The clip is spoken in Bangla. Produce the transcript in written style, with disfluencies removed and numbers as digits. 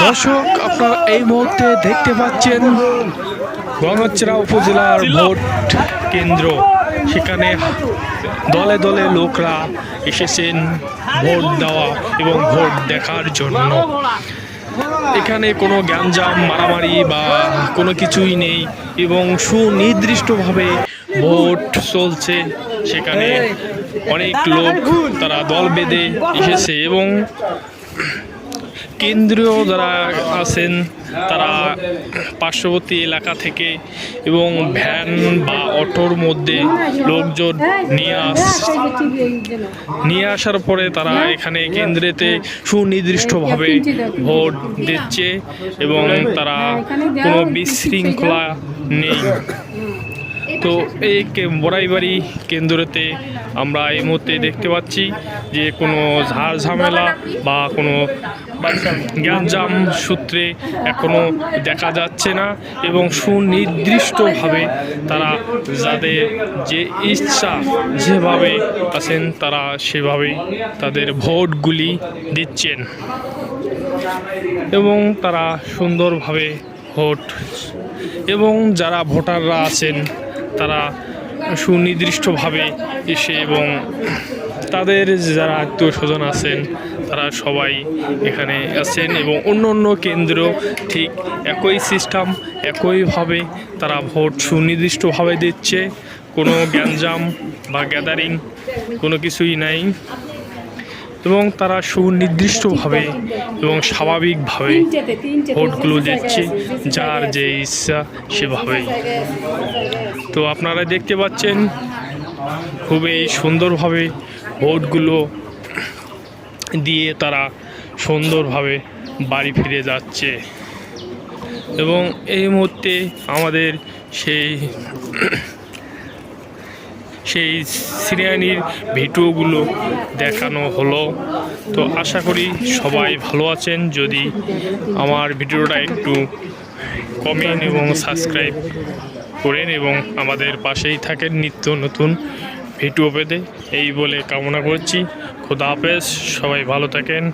দর্শক, আপনারা এই মুহূর্তে দেখতে পাচ্ছেন গঙ্গাচড়া উপজেলার ভোট কেন্দ্র। সেখানে দলে দলে লোকরা এসেছেন ভোট দেওয়া এবং ভোট দেখার জন্য। এখানে কোনো গ্যাঞ্জাম মারামারি বা কোনো কিছুই নেই এবং সুনির্দিষ্টভাবে ভোট চলছে। সেখানে অনেক লোক তারা দল বেঁধে এসেছে এবং কেন্দ্রীয় যারা আছেন তারা পার্শ্ববর্তী এলাকা থেকে এবং ভ্যান বা অটোর মধ্যে লোকজন নিয়ে আসার পরে তারা এখানে কেন্দ্রেতে সুনির্দিষ্টভাবে ভোট দিচ্ছে এবং তারা কোনো বিশৃঙ্খলা নেই। তো এই বড়াইবাড়ি কেন্দ্রতে আমরা এই মুহূর্তে দেখতে পাচ্ছি যে কোনো ঝাড় ঝামেলা বা কোনো গ্যাঞ্জাম সূত্রে এখনও দেখা যাচ্ছে না এবং সুনির্দিষ্টভাবে তারা যাদের যে ইচ্ছা যেভাবে আছেন তারা সেভাবেই তাদের ভোটগুলি দিচ্ছেন এবং তারা সুন্দরভাবে ভোট এবং যারা ভোটাররা আছেন তারা সুনির্দিষ্টভাবে এসে এবং তাদের যারা আত্মীয় স্বজন আছেন তারা সবাই এখানে আছেন এবং অন্য অন্য কেন্দ্র ঠিক একই সিস্টেম একইভাবে তারা ভোট সুনির্দিষ্টভাবে দিচ্ছে। কোনো গ্যাঞ্জাম বা গ্যাদারিং কোনো কিছুই নাই এবং তারা সুনির্দিষ্টভাবে এবং স্বাভাবিকভাবে ভোটগুলো দিচ্ছে যার যে ইচ্ছা সেভাবেই। তো আপনারা দেখতে পাচ্ছেন খুবই সুন্দরভাবে ভোটগুলো দিয়ে তারা সুন্দরভাবে বাড়ি ফিরে যাচ্ছে এবং এই মুহূর্তে আমাদের সেই শ্রেণীর ভিডিওগুলো দেখানো হলো। তো আশা করি সবাই ভালো আছেন। যদি আমার ভিডিওটা একটু কমেন্ট এবং সাবস্ক্রাইব করেন এবং আমাদের পাশেই থাকেন নিত্য নতুন ভিডিও পেতে এই বলে কামনা করছি। খোদা হাফেজ, সবাই ভালো থাকেন।